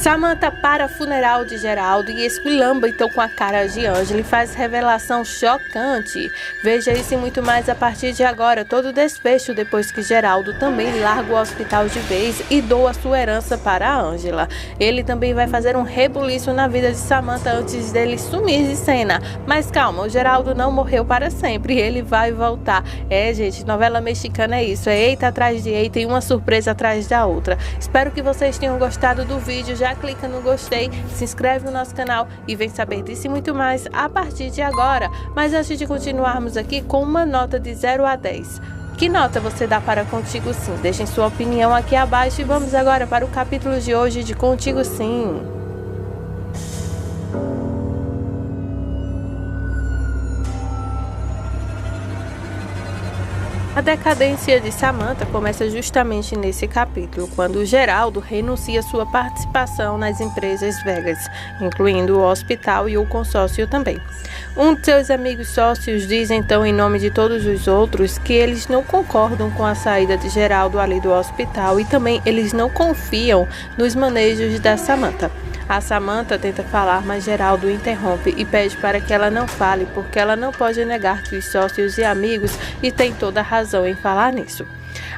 Samantha para funeral de Geraldo e esculamba então com a cara de Ângela e faz revelação chocante. Veja isso e muito mais a partir de agora. Todo o desfecho depois que Geraldo também larga o hospital de vez e doa sua herança para a Ângela. Ele também vai fazer um rebuliço na vida de Samantha antes dele sumir de cena. Mas calma, o Geraldo não morreu para sempre, ele vai voltar. Gente, novela mexicana é isso, é eita atrás de eita e uma surpresa atrás da outra. Espero que vocês tenham gostado do vídeo. Já clica no gostei, se inscreve no nosso canal e vem saber disso e muito mais a partir de agora. Mas antes de continuarmos aqui com uma nota de 0 a 10, que nota você dá para Contigo Sim? Deixem sua opinião aqui abaixo e vamos agora para o capítulo de hoje de Contigo Sim. A decadência de Samantha começa justamente nesse capítulo, quando Geraldo renuncia sua participação nas empresas Vegas, incluindo o hospital e o consórcio também. Um de seus amigos sócios diz então em nome de todos os outros que eles não concordam com a saída de Geraldo ali do hospital e também eles não confiam nos manejos da Samantha. A Samantha tenta falar, mas Geraldo interrompe e pede para que ela não fale, porque ela não pode negar que os sócios e amigos e tem toda a razão em falar nisso.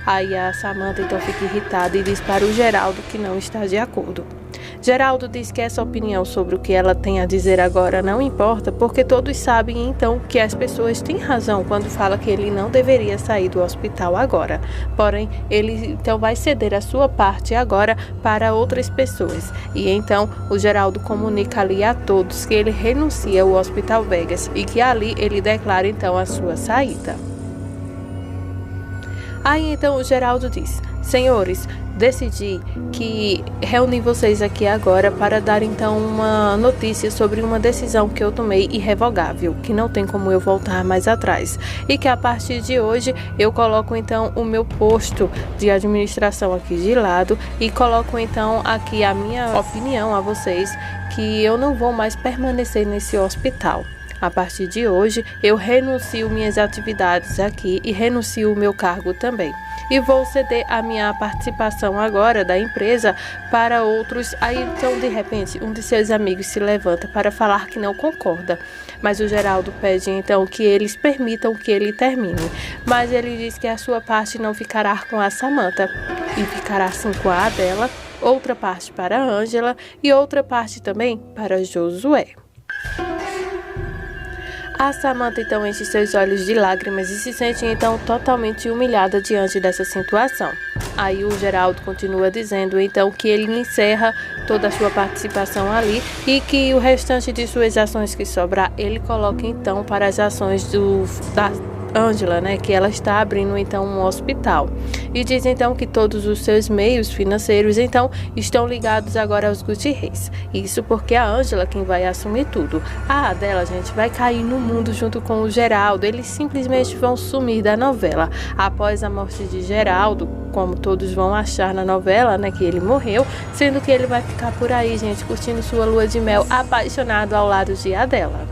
Aí a Samantha então fica irritada e diz para o Geraldo que não está de acordo. Geraldo diz que essa opinião sobre o que ela tem a dizer agora não importa, porque todos sabem então que as pessoas têm razão quando fala que ele não deveria sair do hospital agora. Porém, ele então vai ceder a sua parte agora para outras pessoas. E então o Geraldo comunica ali a todos que ele renuncia ao Hospital Vegas e que ali ele declara então a sua saída. Aí então o Geraldo diz: senhores, decidi que reuni vocês aqui agora para dar então uma notícia sobre uma decisão que eu tomei irrevogável, que não tem como eu voltar mais atrás, e que a partir de hoje eu coloco então o meu posto de administração aqui de lado e coloco então aqui a minha opinião a vocês, que eu não vou mais permanecer nesse hospital. A partir de hoje, eu renuncio minhas atividades aqui e renuncio o meu cargo também. E vou ceder a minha participação agora da empresa para outros. Aí então, de repente, um de seus amigos se levanta para falar que não concorda. Mas o Geraldo pede então que eles permitam que ele termine. Mas ele diz que a sua parte não ficará com a Samantha e ficará sim com a dela, outra parte para a Ângela e outra parte também para Josué. A Samantha então enche seus olhos de lágrimas e se sente então totalmente humilhada diante dessa situação. Aí o Geraldo continua dizendo então que ele encerra toda a sua participação ali e que o restante de suas ações que sobrar ele coloca então para as ações da Ângela, que ela está abrindo então um hospital. E diz então que todos os seus meios financeiros então estão ligados agora aos Gutierrez. Isso porque a Ângela quem vai assumir tudo. A Adela, gente, vai cair no mundo junto com o Geraldo. Eles simplesmente vão sumir da novela. Após a morte de Geraldo, como todos vão achar na novela, que ele morreu, sendo que ele vai ficar por aí, gente, curtindo sua lua de mel, apaixonado ao lado de Adela.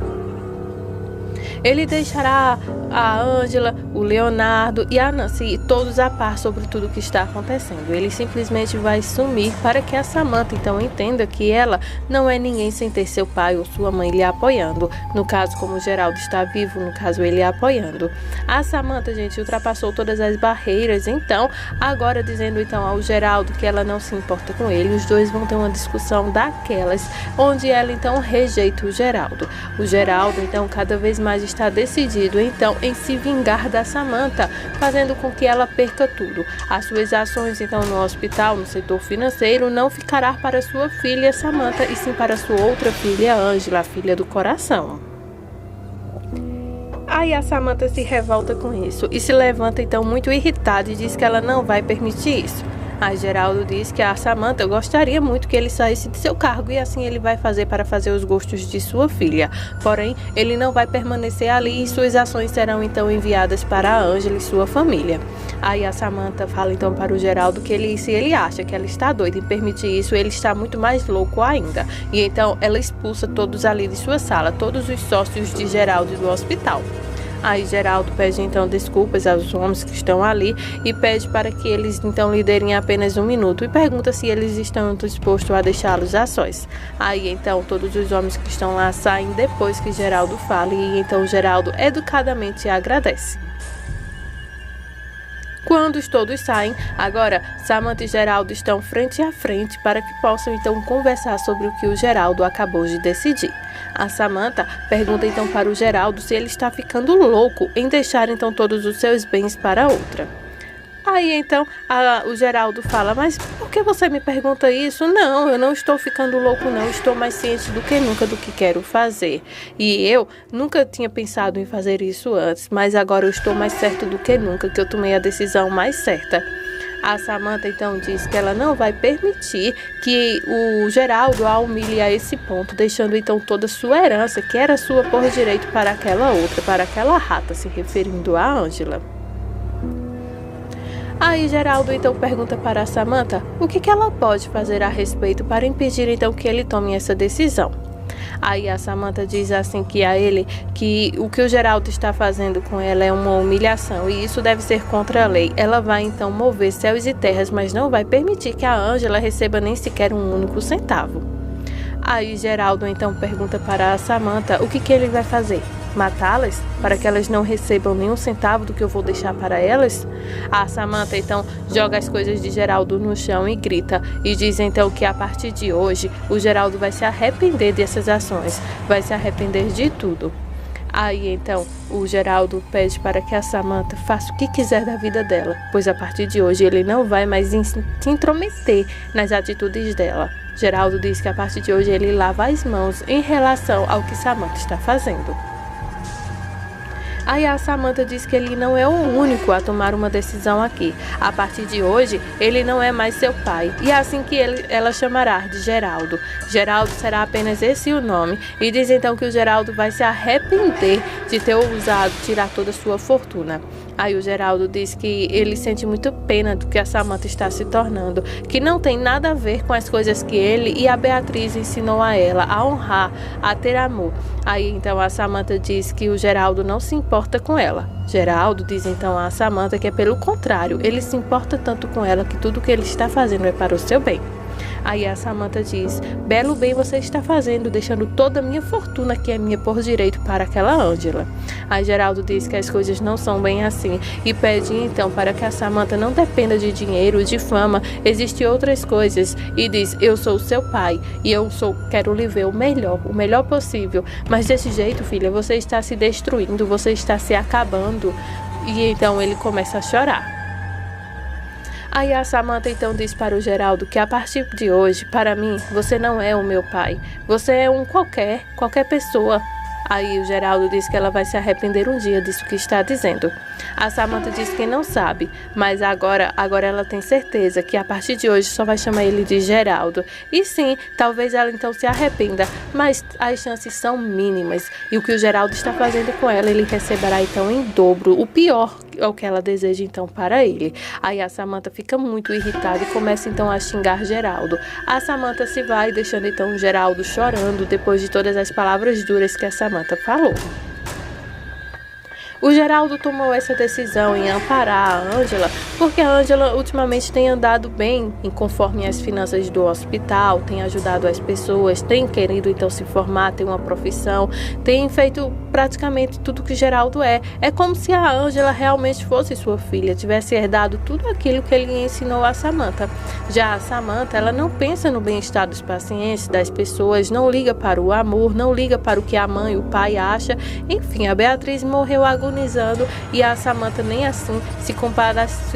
Ele deixará a Ângela, o Leonardo e a Nancy todos a par sobre tudo o que está acontecendo. Ele simplesmente vai sumir para que a Samantha então entenda que ela não é ninguém sem ter seu pai ou sua mãe lhe apoiando. No caso, como o Geraldo está vivo, no caso ele apoiando. A Samantha, gente, ultrapassou todas as barreiras, então, agora dizendo então ao Geraldo que ela não se importa com ele. Os dois vão ter uma discussão daquelas, onde ela então rejeita o Geraldo. O Geraldo então cada vez mais está decidido então em se vingar da Samantha, fazendo com que ela perca tudo. As suas ações então no hospital, no setor financeiro, não ficará para sua filha Samantha, e sim para sua outra filha Ângela, a filha do coração. Aí a Samantha se revolta com isso e se levanta então muito irritada e diz que ela não vai permitir isso. A Geraldo diz que a Samantha gostaria muito que ele saísse de seu cargo e assim ele vai fazer para fazer os gostos de sua filha. Porém, ele não vai permanecer ali e suas ações serão então enviadas para a Ângela e sua família. Aí a Samantha fala então para o Geraldo que se ele acha que ela está doida em permitir isso, ele está muito mais louco ainda. E então ela expulsa todos ali de sua sala, todos os sócios de Geraldo do hospital. Aí Geraldo pede então desculpas aos homens que estão ali e pede para que eles então lhe derem apenas 1 minuto e pergunta se eles estão dispostos a deixá-los a sós. Aí então todos os homens que estão lá saem depois que Geraldo fala e então Geraldo educadamente agradece. Quando todos saem, agora Samantha e Geraldo estão frente a frente para que possam então conversar sobre o que o Geraldo acabou de decidir. A Samantha pergunta então para o Geraldo se ele está ficando louco em deixar então todos os seus bens para outra. Aí então o Geraldo fala, mas por que você me pergunta isso? Não, eu não estou ficando louco não, estou mais ciente do que nunca do que quero fazer. E eu nunca tinha pensado em fazer isso antes, mas agora eu estou mais certo do que nunca que eu tomei a decisão mais certa. A Samantha então diz que ela não vai permitir que o Geraldo a humilhe a esse ponto, deixando então toda a sua herança, que era sua por direito, para aquela outra, para aquela rata, se referindo a Ângela. Aí Geraldo então pergunta para a Samantha o que ela pode fazer a respeito para impedir então que ele tome essa decisão. Aí a Samantha diz assim que a ele que o que o Geraldo está fazendo com ela é uma humilhação e isso deve ser contra a lei. Ela vai então mover céus e terras, mas não vai permitir que a Ângela receba nem sequer 1 único centavo. Aí Geraldo então pergunta para a Samantha o que ele vai fazer. Matá-las para que elas não recebam nenhum centavo do que eu vou deixar para elas? A Samantha então joga as coisas de Geraldo no chão e grita e diz então que a partir de hoje o Geraldo vai se arrepender dessas ações, vai se arrepender de tudo. Aí então o Geraldo pede para que a Samantha faça o que quiser da vida dela, pois a partir de hoje ele não vai mais se intrometer nas atitudes dela. Geraldo diz que a partir de hoje ele lava as mãos em relação ao que Samantha está fazendo. Aí a Samantha diz que ele não é o único a tomar uma decisão aqui. A partir de hoje, ele não é mais seu pai. E é assim que ela chamará de Geraldo. Geraldo será apenas esse o nome. E diz então que o Geraldo vai se arrepender de ter ousado tirar toda a sua fortuna. Aí o Geraldo diz que ele sente muito pena do que a Samantha está se tornando, que não tem nada a ver com as coisas que ele e a Beatriz ensinou a ela, a honrar, a ter amor. Aí então a Samantha diz que o Geraldo não se importa com ela. Geraldo diz então a Samantha que é pelo contrário, ele se importa tanto com ela que tudo que ele está fazendo é para o seu bem. Aí a Samantha diz, belo bem você está fazendo, deixando toda a minha fortuna que é minha por direito para aquela Ângela. Aí Geraldo diz que as coisas não são bem assim e pede então para que a Samantha não dependa de dinheiro, de fama, existem outras coisas e diz, eu sou seu pai e quero lhe ver o melhor possível, mas desse jeito, filha, você está se destruindo, você está se acabando. E então ele começa a chorar. Aí a Samantha então diz para o Geraldo que a partir de hoje, para mim, você não é o meu pai. Você é um qualquer pessoa. Aí o Geraldo diz que ela vai se arrepender um dia disso que está dizendo. A Samantha diz que não sabe, mas agora ela tem certeza que a partir de hoje só vai chamar ele de Geraldo. E sim, talvez ela então se arrependa, mas as chances são mínimas. E o que o Geraldo está fazendo com ela, ele receberá então em dobro. O pior é o que ela deseja então para ele. Aí a Samantha fica muito irritada e começa então a xingar Geraldo. A Samantha se vai, deixando então o Geraldo chorando depois de todas as palavras duras que a Samantha falou. O Geraldo tomou essa decisão em amparar a Ângela, porque a Ângela ultimamente tem andado bem conforme as finanças do hospital, tem ajudado as pessoas, tem querido então se formar, ter uma profissão, tem feito praticamente tudo que Geraldo é. É como se a Ângela realmente fosse sua filha, tivesse herdado tudo aquilo que ele ensinou a Samantha. Já a Samantha, ela não pensa no bem-estar dos pacientes, das pessoas, não liga para o amor, não liga para o que a mãe e o pai acham. Enfim, a Beatriz morreu agonizando e a Samantha nem assim se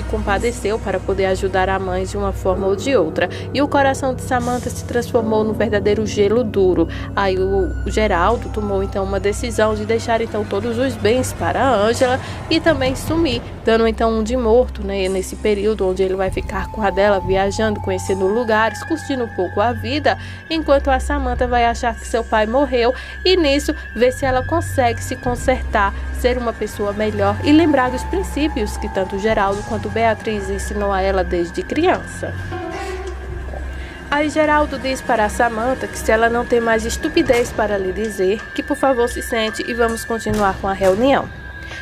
compadeceu para poder ajudar a mãe de uma forma ou de outra. E o coração de Samantha se transformou num verdadeiro gelo duro. Aí o Geraldo tomou então uma decisão de deixar então todos os bens para a Ângela e também sumir, dando então um de morto, né, nesse período onde ele vai ficar com a dela, viajando, conhecendo lugares, curtindo um pouco a vida, enquanto a Samantha vai achar que seu pai morreu e nisso ver se ela consegue se consertar, ser uma pessoa melhor e lembrar dos princípios que tanto Geraldo quanto Beatriz ensinou a ela desde criança. Aí Geraldo diz para a Samantha que se ela não tem mais estupidez para lhe dizer, que por favor se sente e vamos continuar com a reunião.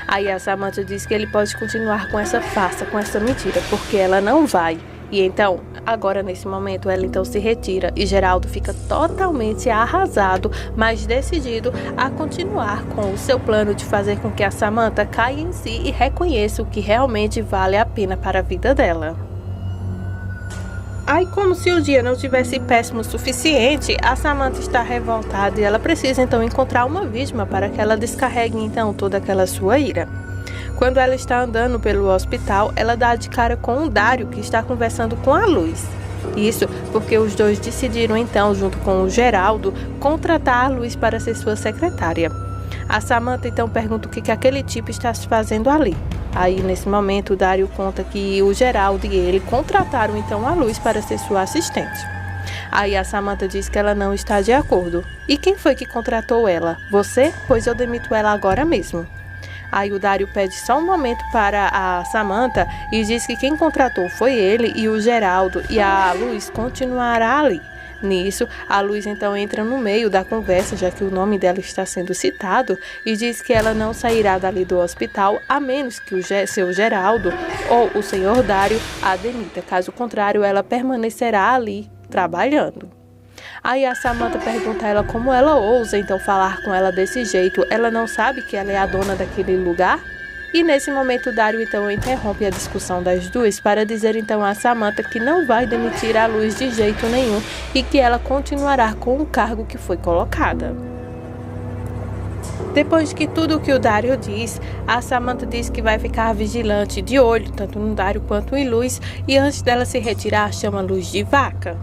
Aí a Samantha diz que ele pode continuar com essa farsa, com essa mentira, porque ela não vai. E então, agora nesse momento, ela então se retira e Geraldo fica totalmente arrasado, mas decidido a continuar com o seu plano de fazer com que a Samantha caia em si e reconheça o que realmente vale a pena para a vida dela. Aí, como se o dia não tivesse péssimo o suficiente, a Samantha está revoltada e ela precisa então encontrar uma vítima para que ela descarregue então toda aquela sua ira. Quando ela está andando pelo hospital, ela dá de cara com o Dário, que está conversando com a Luz. Isso porque os dois decidiram então, junto com o Geraldo, contratar a Luz para ser sua secretária. A Samantha então pergunta o que aquele tipo está se fazendo ali. Aí, nesse momento, o Dário conta que o Geraldo e ele contrataram então a Luz para ser sua assistente. Aí a Samantha diz que ela não está de acordo. E quem foi que contratou ela? Você? Pois eu demito ela agora mesmo. Aí o Dário pede só um momento para a Samantha e diz que quem contratou foi ele e o Geraldo, e a Luz continuará ali. Nisso, a Luz então entra no meio da conversa, já que o nome dela está sendo citado, e diz que ela não sairá dali do hospital a menos que o seu Geraldo ou o senhor Dário a demita. Caso contrário, ela permanecerá ali trabalhando. Aí a Samantha pergunta a ela como ela ousa então falar com ela desse jeito. Ela não sabe que ela é a dona daquele lugar? E nesse momento o Dário então interrompe a discussão das duas para dizer então a Samantha que não vai demitir a Luz de jeito nenhum e que ela continuará com o cargo que foi colocada. Depois de que tudo o que o Dário diz, a Samantha diz que vai ficar vigilante de olho tanto no Dário quanto em Luz, e antes dela se retirar chama Luz de vaca.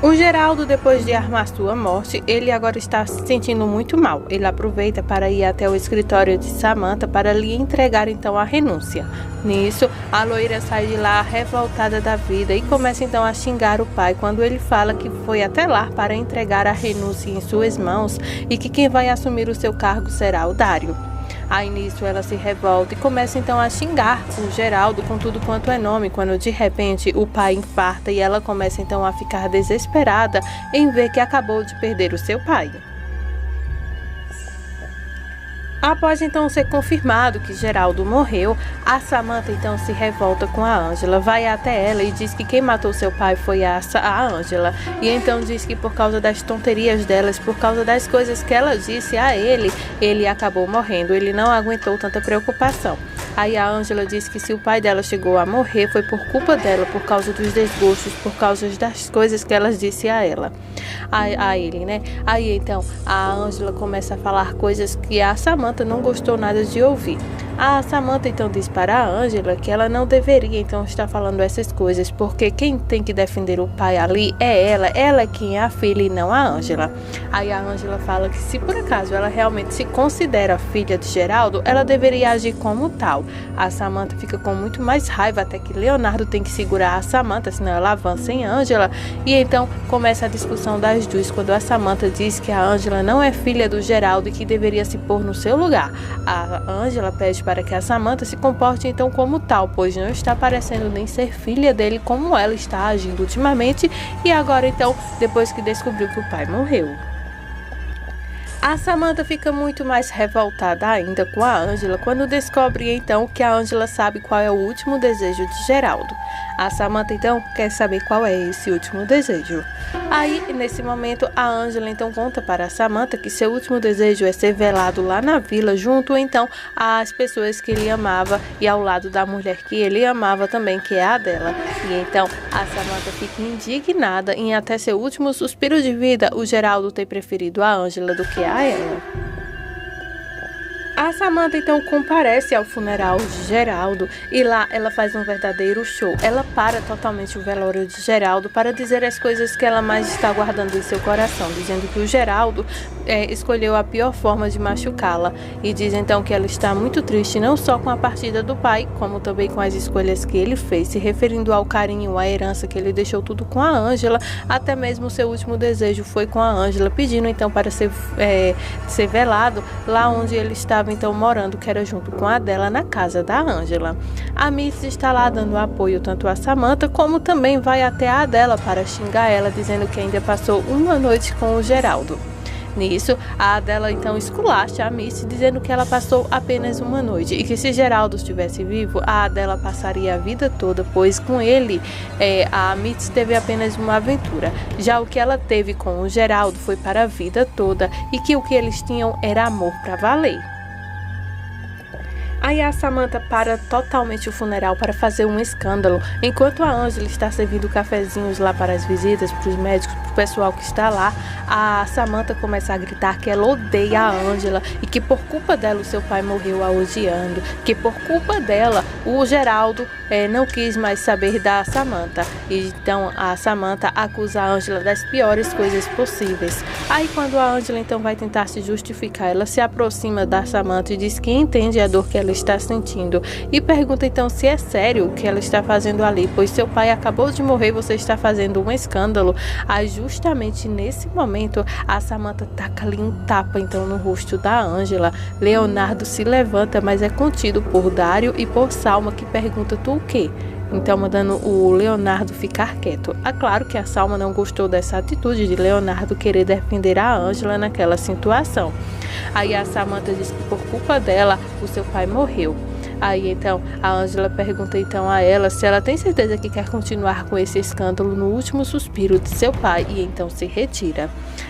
O Geraldo, depois de armar sua morte, ele agora está se sentindo muito mal. Ele aproveita para ir até o escritório de Samantha para lhe entregar então a renúncia. Nisso, a loira sai de lá revoltada da vida e começa então a xingar o pai quando ele fala que foi até lá para entregar a renúncia em suas mãos e que quem vai assumir o seu cargo será o Dário. Aí nisso ela se revolta e começa então a xingar o Geraldo com tudo quanto é nome, quando de repente o pai infarta e ela começa então a ficar desesperada em ver que acabou de perder o seu pai. Após então ser confirmado que Geraldo morreu, a Samantha então se revolta com a Ângela, vai até ela e diz que quem matou seu pai foi a Ângela, e então diz que por causa das tonterias delas, por causa das coisas que ela disse a ele acabou morrendo, ele não aguentou tanta preocupação. Aí a Ângela diz que se o pai dela chegou a morrer foi por culpa dela, por causa dos desgostos, por causa das coisas que elas disse a ela, a ele, né? Aí então a Ângela começa a falar coisas que a Samantha não gostou nada de ouvir. A Samantha então diz para a Ângela que ela não deveria então estar falando essas coisas, porque quem tem que defender o pai ali é ela é quem é a filha e não a Ângela. Aí a Ângela fala que se por acaso ela realmente se considera filha de Geraldo, ela deveria agir como tal. A Samantha fica com muito mais raiva, até que Leonardo tem que segurar a Samantha, senão ela avança em Ângela, e então começa a discussão das duas, quando a Samantha diz que a Ângela não é filha do Geraldo e que deveria se pôr no seu lugar. A Ângela pede para que a Samantha se comporte então como tal, pois não está parecendo nem ser filha dele como ela está agindo ultimamente, e agora então, depois que descobriu que o pai morreu. A Samantha fica muito mais revoltada ainda com a Ângela quando descobre então que a Ângela sabe qual é o último desejo de Geraldo. A Samantha então quer saber qual é esse último desejo. Aí, nesse momento, a Ângela então conta para a Samantha que seu último desejo é ser velado lá na vila, junto então às pessoas que ele amava e ao lado da mulher que ele amava também, que é a dela. E então a Samantha fica indignada em até seu último suspiro de vida o Geraldo ter preferido a Ângela do que a ela. A Samantha então comparece ao funeral de Geraldo e lá ela faz um verdadeiro show. Ela para totalmente o velório de Geraldo para dizer as coisas que ela mais está guardando em seu coração, dizendo que o Geraldo escolheu a pior forma de machucá-la, e diz então que ela está muito triste não só com a partida do pai, como também com as escolhas que ele fez, se referindo ao carinho, à herança que ele deixou tudo com a Ângela. Até mesmo o seu último desejo foi com a Ângela, pedindo então para ser velado lá onde ele estava então morando, que era junto com a dela na casa da Ângela. A Miss está lá dando apoio tanto a Samantha como também vai até a dela para xingar ela, dizendo que ainda passou uma noite com o Geraldo. Nisso, a Adela então esculacha a Mitzi, dizendo que ela passou apenas uma noite e que se Geraldo estivesse vivo, a Adela passaria a vida toda, pois com ele a Mitzi teve apenas uma aventura. Já o que ela teve com o Geraldo foi para a vida toda e que o que eles tinham era amor para valer. Aí a Samantha para totalmente o funeral para fazer um escândalo, enquanto a Ângela está servindo cafezinhos lá para as visitas, para os médicos, para o pessoal que está lá. A Samantha começa a gritar que ela odeia a Ângela e que por culpa dela o seu pai morreu a odiando, que por culpa dela o Geraldo não quis mais saber da Samantha. Então a Samantha acusa a Ângela das piores coisas possíveis. Aí quando a Ângela então vai tentar se justificar, ela se aproxima da Samantha e diz que entende a dor que ela está sentindo e pergunta então se é sério o que ela está fazendo ali, pois seu pai acabou de morrer e você está fazendo um escândalo. Aí justamente nesse momento a Samantha taca ali um tapa então no rosto da Ângela. Leonardo se levanta, mas é contido por Dário e por Salma, que pergunta: tu o quê? Então mandando o Leonardo ficar quieto. É claro que a Salma não gostou dessa atitude de Leonardo querer defender a Ângela naquela situação. Aí a Samantha diz que por culpa dela o seu pai morreu. Aí então a Ângela pergunta então a ela se ela tem certeza que quer continuar com esse escândalo no último suspiro de seu pai, e então se retira.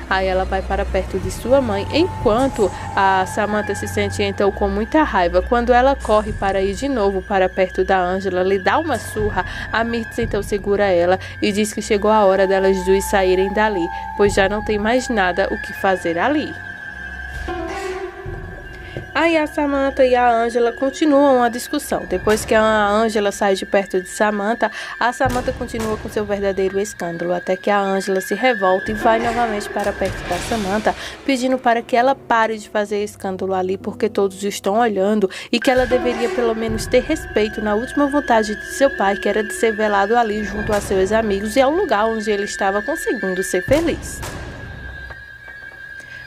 Aí ela vai para perto de sua mãe, enquanto a Samantha se sente então com muita raiva. Quando ela corre para ir de novo para perto da Ângela, lhe dá uma surra. A Mirtz então segura ela e diz que chegou a hora delas duas saírem dali, pois já não tem mais nada o que fazer ali. Aí a Samantha e a Ângela continuam a discussão. Depois que a Ângela sai de perto de Samantha, a Samantha continua com seu verdadeiro escândalo, até que a Ângela se revolta e vai novamente para perto da Samantha, pedindo para que ela pare de fazer escândalo ali, porque todos estão olhando e que ela deveria pelo menos ter respeito na última vontade de seu pai, que era de ser velado ali junto a seus amigos e ao lugar onde ele estava conseguindo ser feliz.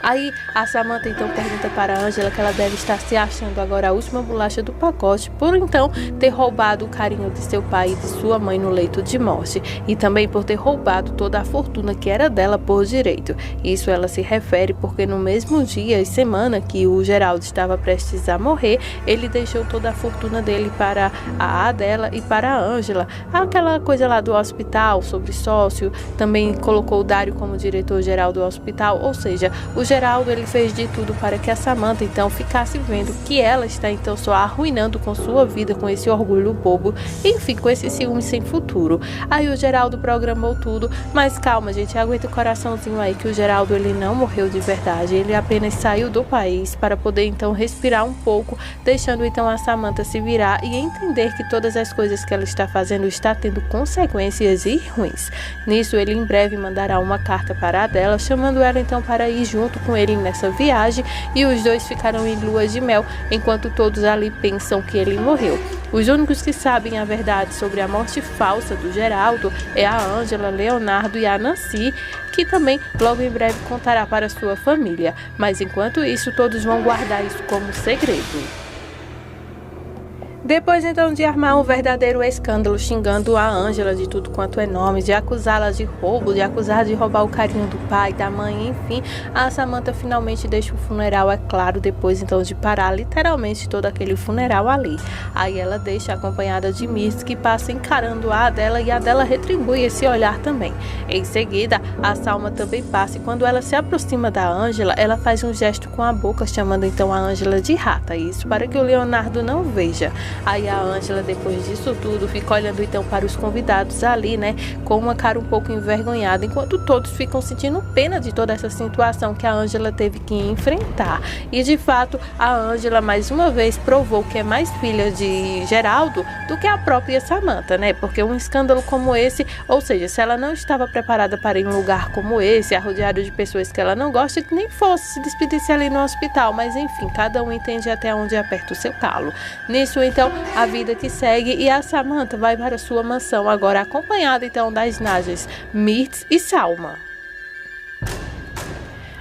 Aí a Samantha então pergunta para a Ângela que ela deve estar se achando agora a última bolacha do pacote por então ter roubado o carinho de seu pai e de sua mãe no leito de morte, e também por ter roubado toda a fortuna que era dela por direito. Isso ela se refere porque no mesmo dia e semana que o Geraldo estava prestes a morrer, ele deixou toda a fortuna dele para a Adela e para a Ângela. Aquela coisa lá do hospital sobre sócio, também colocou o Dário como diretor-geral do hospital, ou seja, o Geraldo ele fez de tudo para que a Samantha então ficasse vendo que ela está então só arruinando com sua vida, com esse orgulho bobo, enfim, com esse ciúme sem futuro. Aí o Geraldo programou tudo, mas calma gente, aguenta o coraçãozinho aí que o Geraldo ele não morreu de verdade, ele apenas saiu do país para poder então respirar um pouco, deixando então a Samantha se virar e entender que todas as coisas que ela está fazendo está tendo consequências e ruins. Nisso ele em breve mandará uma carta para a Adela, chamando ela então para ir junto com ele nessa viagem, e os dois ficaram em lua de mel, enquanto todos ali pensam que ele morreu. Os únicos que sabem a verdade sobre a morte falsa do Geraldo é a Ângela, Leonardo e a Nancy, que também logo em breve contará para sua família. Mas enquanto isso, todos vão guardar isso como segredo. Depois então de armar um verdadeiro escândalo xingando a Ângela de tudo quanto é nome, de acusá-la de roubo, de acusar de roubar o carinho do pai, da mãe, enfim, a Samantha finalmente deixa o funeral, é claro, depois então de parar literalmente todo aquele funeral ali. Aí ela deixa acompanhada de Mirtz, que passa encarando a Adela, e a Adela retribui esse olhar também. Em seguida, a Salma também passa, e quando ela se aproxima da Ângela, ela faz um gesto com a boca, chamando então a Ângela de rata, isso para que o Leonardo não veja. Aí a Ângela, depois disso tudo, fica olhando então para os convidados ali, né, com uma cara um pouco envergonhada, enquanto todos ficam sentindo pena de toda essa situação que a Ângela teve que enfrentar. E de fato, a Ângela mais uma vez provou que é mais filha de Geraldo do que a própria Samantha, né, porque um escândalo como esse, ou seja, se ela não estava preparada para ir em um lugar como esse, arrodeado de pessoas que ela não gosta, que nem fosse se despedisse ali no hospital, mas enfim, cada um entende até onde aperta o seu calo. Nisso então, a vida que segue, e a Samantha vai para sua mansão agora acompanhada então das Najas, Mirtz e Salma.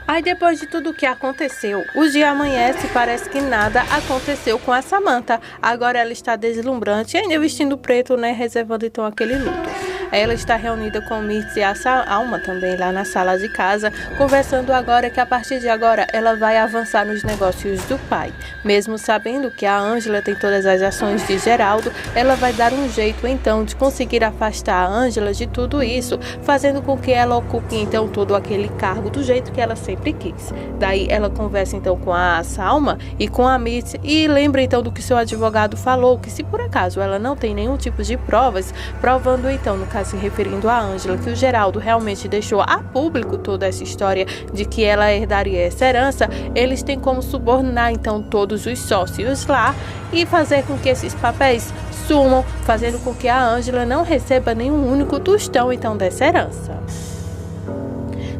Aí depois de tudo o que aconteceu, o dia amanhece e parece que nada aconteceu com a Samantha. Agora ela está deslumbrante, ainda vestindo preto, né, reservando então aquele luto. ela está reunida com Mirtz e a Alma também lá na sala de casa, conversando agora que a partir de agora ela vai avançar nos negócios do pai. Mesmo sabendo que a Ângela tem todas as ações de Geraldo, ela vai dar um jeito então de conseguir afastar a Ângela de tudo isso, fazendo com que ela ocupe então todo aquele cargo do jeito que ela sempre quis. Daí ela conversa então com a Salma e com a Mirtz e lembra então do que seu advogado falou, que se por acaso ela não tem nenhum tipo de provas, provando então, no caso se referindo a Ângela, que o Geraldo realmente deixou a público toda essa história de que ela herdaria essa herança, eles têm como subornar então todos os sócios lá e fazer com que esses papéis sumam, fazendo com que a Ângela não receba nenhum único tostão então dessa herança.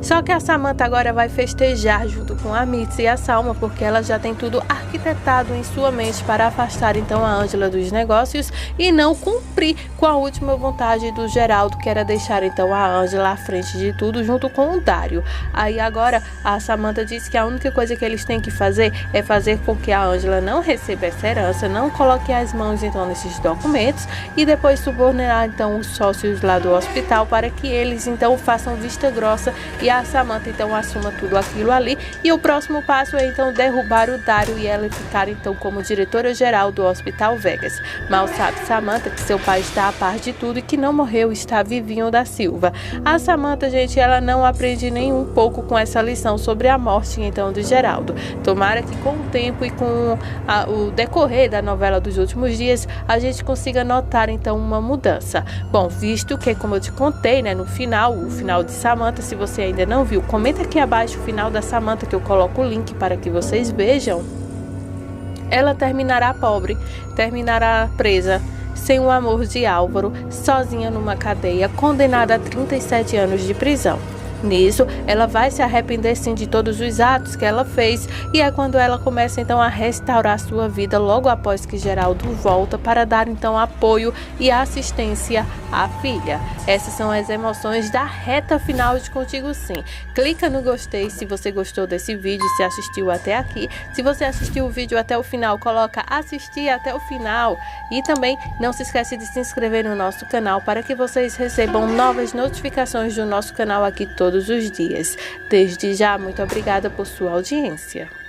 Só que a Samantha agora vai festejar junto com a Mirtz e a Salma, porque ela já tem tudo arquitetado em sua mente para afastar então a Ângela dos negócios e não cumprir com a última vontade do Geraldo, que era deixar então a Ângela à frente de tudo junto com o Dário. Aí agora a Samantha diz que a única coisa que eles têm que fazer é fazer com que a Ângela não receba essa herança, não coloque as mãos então nesses documentos e depois subornar então os sócios lá do hospital para que eles então façam vista grossa e a Samantha então assuma tudo aquilo ali, e o próximo passo é então derrubar o Dário e ela ficar então como diretora-geral do Hospital Vegas. Mal sabe Samantha que seu pai está a par de tudo e que não morreu, está vivinho da Silva. A Samantha, gente, ela não aprende nem um pouco com essa lição sobre a morte então de Geraldo. Tomara que com o tempo e com o decorrer da novela dos últimos dias a gente consiga notar então uma mudança. Bom, visto que, como eu te contei, né, no final, o final de Samantha, se você ainda não viu, comenta aqui abaixo o final da Samantha que eu coloco o link para que vocês vejam. Ela terminará pobre, terminará presa, sem o amor de Álvaro, sozinha numa cadeia, condenada a 37 anos de prisão. Nisso, ela vai se arrepender sim de todos os atos que ela fez, e é quando ela começa então a restaurar sua vida logo após que Geraldo volta para dar então apoio e assistência à filha. Essas são as emoções da reta final de Contigo Sim. Clica no gostei se você gostou desse vídeo, se assistiu até aqui. Se você assistiu o vídeo até o final, coloca assistir até o final. E também não se esquece de se inscrever no nosso canal para que vocês recebam novas notificações do nosso canal aqui todos os dias. Desde já, muito obrigada por sua audiência.